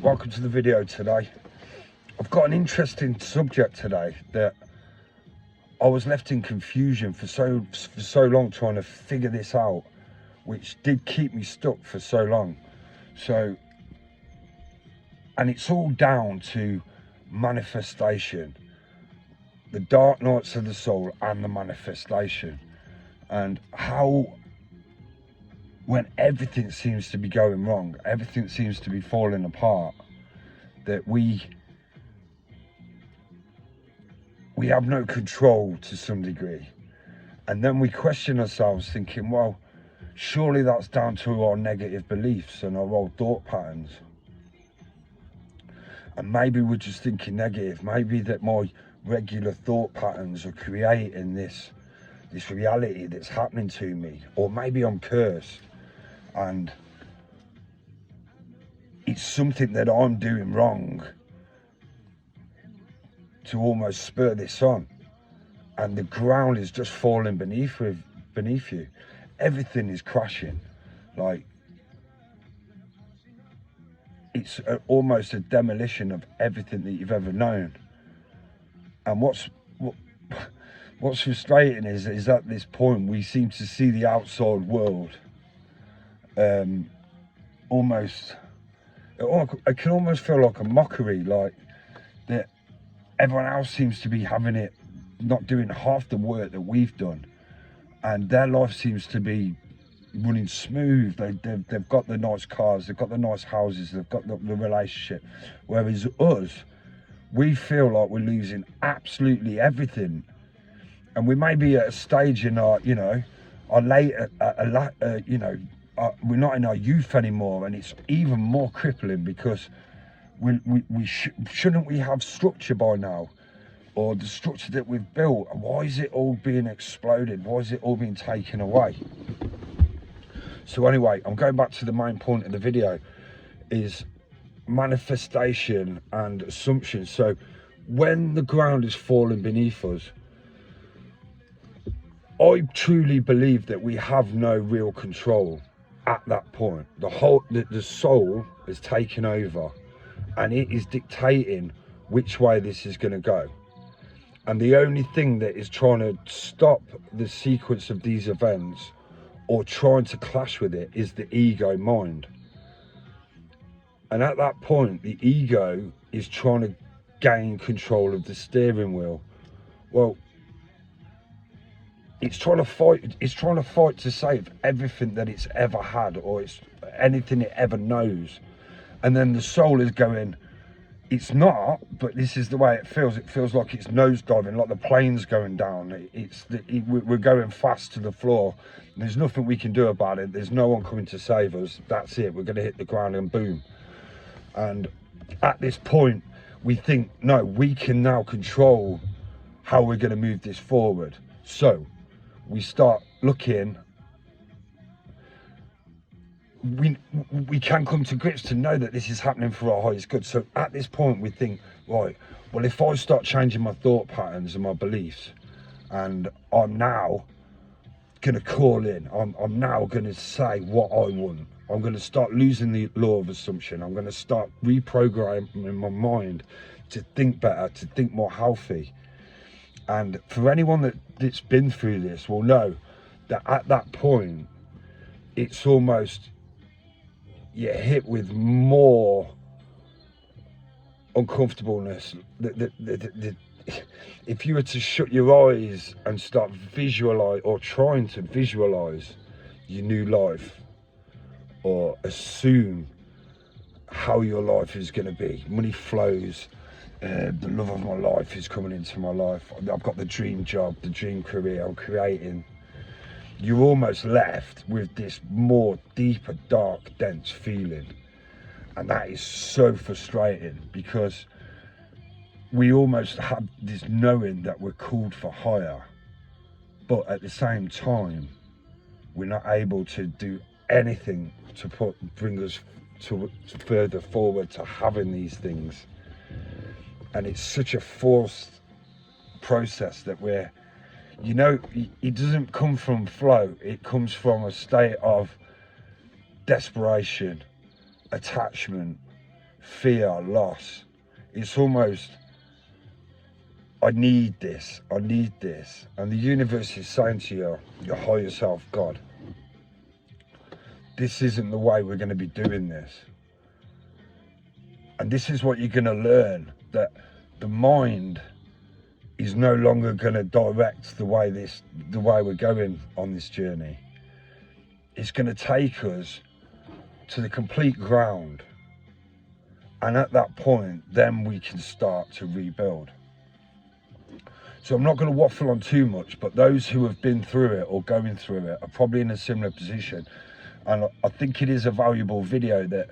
welcome to the video today. I've got an interesting subject today that I was left in confusion for so long trying to figure this out, which did keep me stuck for so long. And it's all down to manifestation, the dark nights of the soul and the manifestation, and how when everything seems to be going wrong, everything seems to be falling apart, that we have no control to some degree. And then we question ourselves thinking, well, surely that's down to our negative beliefs and our old thought patterns. And maybe we're just thinking negative. Maybe that my regular thought patterns are creating this reality that's happening to me. Or maybe I'm cursed and it's something that I'm doing wrong to almost spur this on, and the ground is just falling beneath you. Everything is crashing. Like, it's almost a demolition of everything that you've ever known. And what's frustrating is at this point we seem to see the outside world almost, it can almost feel like a mockery, like that everyone else seems to be having it, not doing half the work that we've done, and their life seems to be running smooth. They've got the nice cars, they've got the nice houses, they've got the relationship, whereas us, we feel like we're losing absolutely everything. And we may be at a stage in our, our later, we're not in our youth anymore, and it's even more crippling because shouldn't we have structure by now? Or the structure that we've built, why is it all being exploded? Why is it all being taken away? So anyway, I'm going back to the main point of the video, is manifestation and assumption. So when the ground is falling beneath us, I truly believe that we have no real control at that point. The soul is taking over, and it is dictating which way this is going to go. And the only thing that is trying to stop the sequence of these events or trying to clash with it is the ego mind. And at that point, the ego is trying to gain control of the steering wheel. Well, it's trying to fight to save everything that it's ever had, or it's anything it ever knows. And then the soul is going, it's not, but this is the way it feels. It feels like it's nosediving, like the plane's going down. We're going fast to the floor. There's nothing we can do about it. There's no one coming to save us. That's it. We're going to hit the ground and boom. And at this point, we think, no, we can now control how we're going to move this forward. So we start looking. We can come to grips to know that this is happening for our highest good. So at this point we think, right, well, if I start changing my thought patterns and my beliefs, and I'm now going to call in, I'm now going to say what I want. I'm going to start losing the law of assumption. I'm going to start reprogramming my mind to think better, to think more healthy. And for anyone that's been through this will know that at that point, it's almost, you're hit with more uncomfortableness. If you were to shut your eyes and start visualize, or trying to visualize your new life, or assume how your life is going to be, money flows, the love of my life is coming into my life, I've got the dream job, the dream career, I'm creating, you're almost left with this more deeper, dark, dense feeling. And that is so frustrating, because we almost have this knowing that we're called for higher, but at the same time, we're not able to do anything to bring us to further forward to having these things. And it's such a forced process that we're, it doesn't come from flow. It comes from a state of desperation, attachment, fear, loss. It's almost, I need this, I need this. And the universe is saying to you, your higher self, God, this isn't the way we're going to be doing this. And this is what you're going to learn, that the mind is no longer going to direct the way we're going on this journey. It's going to take us to the complete ground. And at that point, then we can start to rebuild. So I'm not going to waffle on too much, but those who have been through it or going through it are probably in a similar position. And I think it is a valuable video that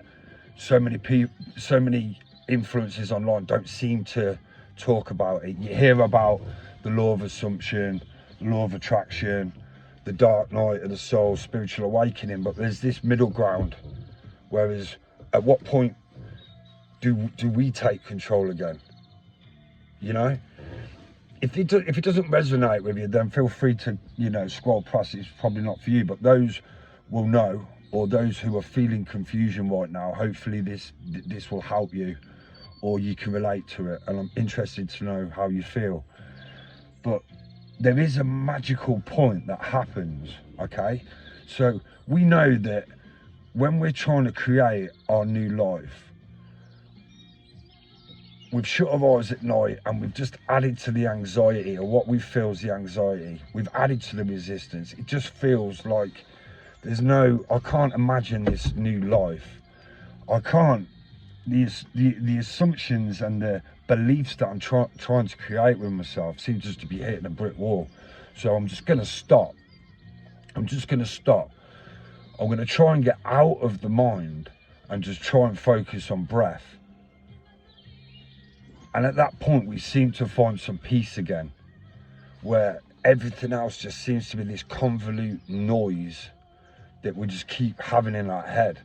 so many people, so many influencers online don't seem to talk about it. You hear about the law of assumption, law of attraction, the dark night of the soul, spiritual awakening, but there's this middle ground. Whereas at what point do we take control again? You know, if it doesn't resonate with you, then feel free to, you know, scroll past. It's probably not for you, but those will know, or those who are feeling confusion right now, hopefully this will help you, or you can relate to it. And I'm interested to know how you feel. But there is a magical point that happens, okay? So we know that when we're trying to create our new life, we've shut our eyes at night and we've just added to the anxiety, or what we feel is the anxiety. We've added to the resistance. It just feels like there's no, I can't imagine this new life. I can't, the assumptions and the beliefs that I'm trying to create with myself seem just to be hitting a brick wall. So I'm just going to stop. I'm just going to stop. I'm going to try and get out of the mind and just try and focus on breath. And at that point, we seem to find some peace again, where everything else just seems to be this convolute noise that we just keep having in our head.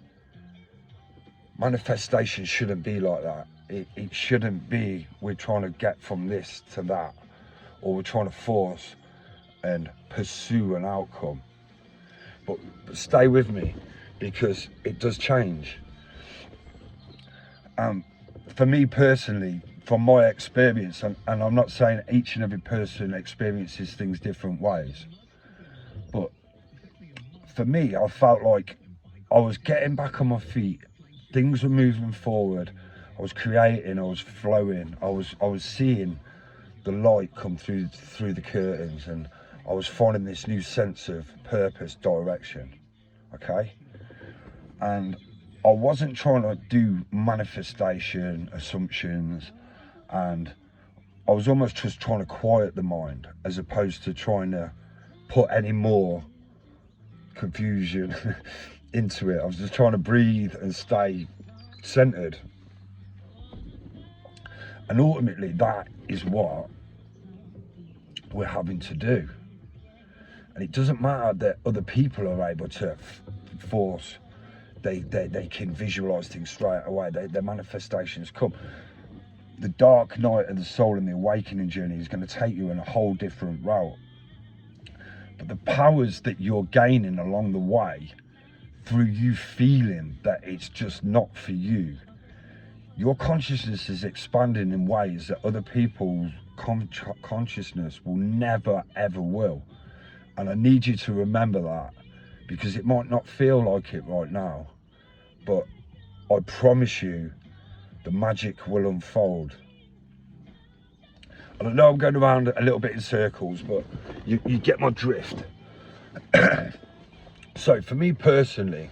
Manifestation shouldn't be like that. It shouldn't be we're trying to get from this to that, or we're trying to force and pursue an outcome. But stay with me, because it does change. For me personally, from my experience, and I'm not saying each and every person experiences things different ways, but for me, I felt like I was getting back on my feet. Things were moving forward. I was creating, I was flowing, I was seeing the light come through the curtains, and I was finding this new sense of purpose, direction, okay? And I wasn't trying to do manifestation, assumptions, and I was almost just trying to quiet the mind, as opposed to trying to put any more confusion into it. I was just trying to breathe and stay centered. And ultimately, that is what we're having to do. And it doesn't matter that other people are able to force, they can visualize things straight away, their manifestations come. The dark night of the soul and the awakening journey is going to take you in a whole different route. But the powers that you're gaining along the way, through you feeling that it's just not for you, your consciousness is expanding in ways that other people's consciousness will never ever will. And I need you to remember that, because it might not feel like it right now, but I promise you the magic will unfold. And I know I'm going around a little bit in circles, but you get my drift. So for me personally,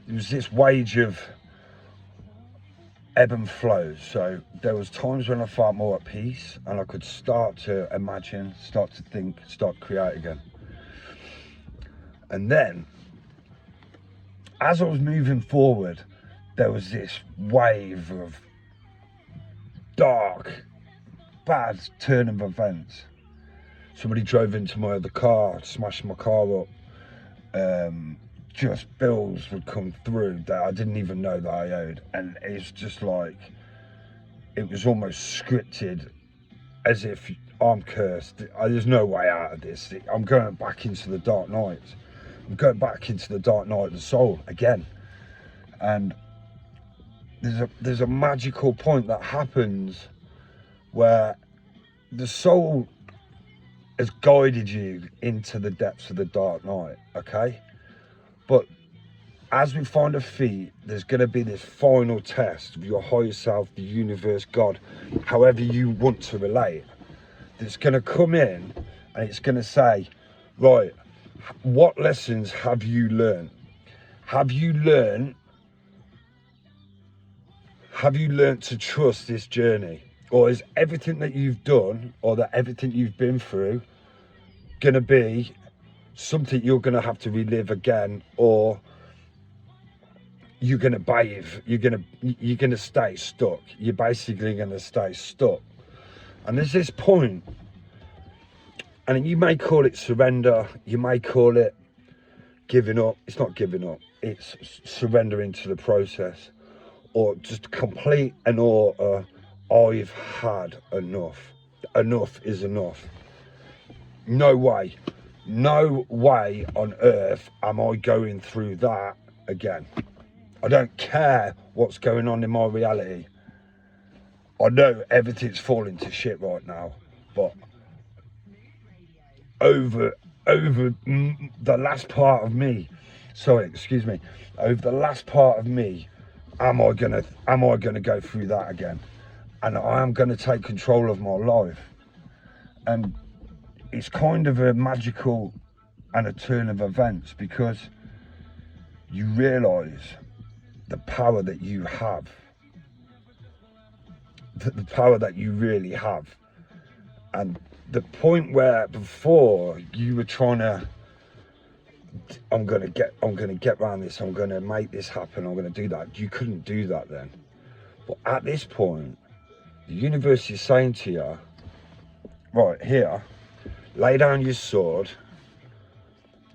it was this wage of ebb and flow. So there was times when I felt more at peace, and I could start to imagine, start to think, start to create again. And then, as I was moving forward, there was this wave of dark, bad turn of events. Somebody drove into my other car, smashed my car up. Just bills would come through that I didn't even know that I owed. And it's just like, it was almost scripted, as if I'm cursed. There's no way out of this. I'm going back into the dark night. I'm going back into the dark night of the soul again. And there's a magical point that happens where the soul has guided you into the depths of the dark night, okay? But as we find our feet, there's going to be this final test of your higher self, the universe, God, however you want to relate, that's going to come in and it's going to say, right, what lessons have you learned? Have you learned to trust this journey? Or is everything that you've done or that everything you've been through going to be something you're going to have to relive again, or you're going to bathe, you're going to stay stuck? You're basically going to stay stuck. And there's this point, and you may call it surrender, you may call it giving up. It's not giving up, it's surrendering to the process, or just complete and utter, I've had enough. Enough is enough. No way on earth am I going through that again. I don't care what's going on in my reality. I know everything's falling to shit right now, but over the last part of me, over the last part of me, am I gonna go through that again? And I am gonna take control of my life. And it's kind of a magical and a turn of events, because you realise the power that you have, the power that you really have. And the point where before you were trying to, I'm gonna get around this, I'm gonna make this happen, I'm gonna do that, you couldn't do that then. But at this point, the universe is saying to you, right here, lay down your sword,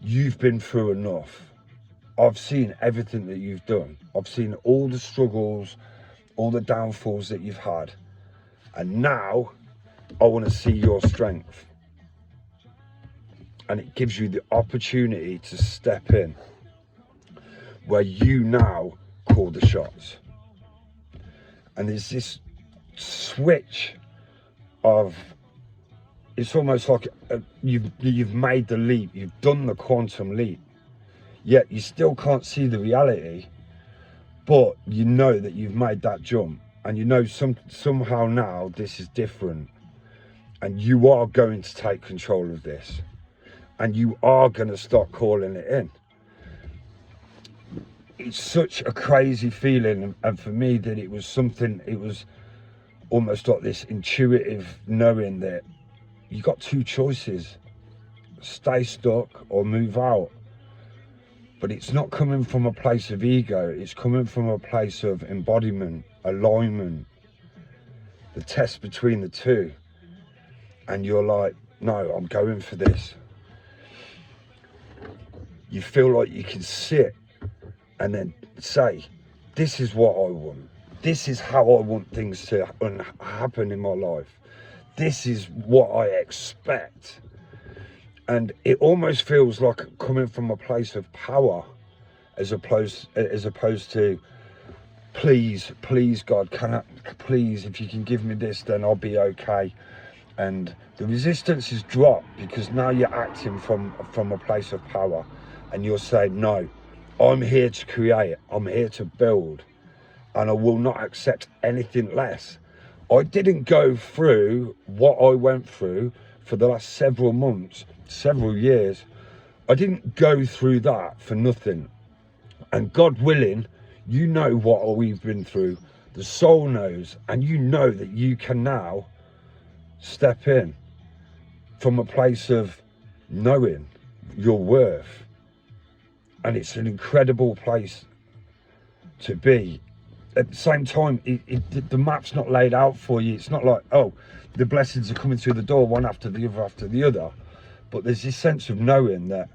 you've been through enough. I've seen everything that you've done. I've seen all the struggles, all the downfalls that you've had. And now I want to see your strength. And it gives you the opportunity to step in where you now call the shots. And there's this switch of, it's almost like you've made the leap, you've done the quantum leap, yet you still can't see the reality, but you know that you've made that jump, and you know somehow now this is different, and you are going to take control of this, and you are going to start calling it in. It's such a crazy feeling, and for me that it was almost like this intuitive knowing that you got two choices: stay stuck or move out. But it's not coming from a place of ego, it's coming from a place of embodiment, alignment, the test between the two. And you're like, no, I'm going for this. You feel like you can sit and then say, this is what I want. This is how I want things to happen in my life. This is what I expect. And it almost feels like coming from a place of power, as opposed to, please God, please, if you can give me this, then I'll be okay. And the resistance is dropped, because now you're acting from a place of power, and you're saying, no, I'm here to create, I'm here to build, and I will not accept anything less. I didn't go through what I went through for the last several months, several years. I didn't go through that for nothing. And God willing, you know what we've been through, the soul knows, and you know that you can now step in from a place of knowing your worth. And it's an incredible place to be. At the same time, the map's not laid out for you. It's not like, oh, the blessings are coming through the door one after the other. But there's this sense of knowing that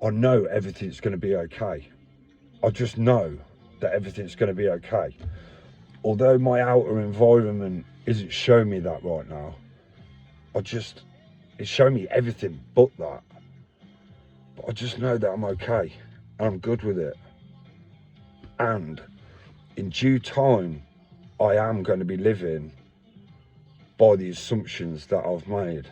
I know everything's going to be okay. I just know that everything's going to be okay. Although my outer environment isn't showing me that right now, it's showing me everything but that. But I just know that I'm okay and I'm good with it. And in due time, I am going to be living by the assumptions that I've made.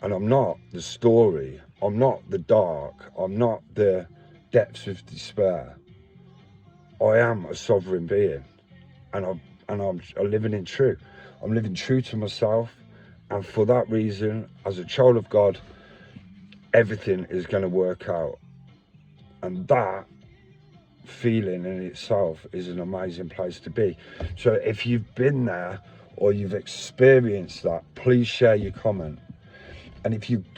And I'm not the story, I'm not the dark, I'm not the depths of despair. I am a sovereign being, and I'm living in true. I'm living true to myself, and for that reason, as a child of God, everything is going to work out. And that feeling in itself is an amazing place to be. So if you've been there or you've experienced that, please share your comment. And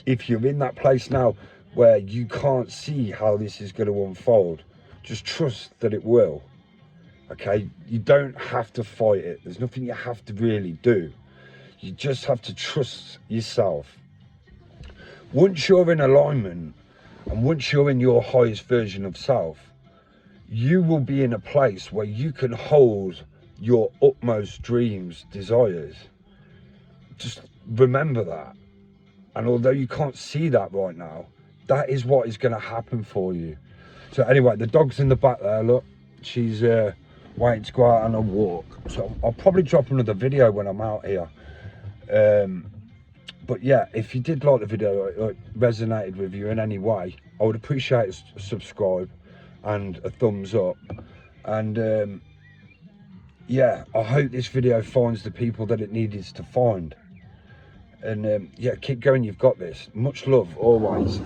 if you're in that place now where you can't see how this is going to unfold, just trust that it will. Okay, you don't have to fight it. There's nothing you have to really do. You just have to trust yourself. Once you're in alignment and once you're in your highest version of self, you will be in a place where you can hold your utmost dreams, desires. Just remember that. And although you can't see that right now, that is what is going to happen for you. So anyway, the dog's in the back there, look. She's waiting to go out on a walk. So I'll probably drop another video when I'm out here. But yeah, if you did like the video, it resonated with you in any way, I would appreciate a subscribe and a thumbs up. And yeah, I hope this video finds the people that it needed to find. And yeah, keep going, you've got this. Much love, always.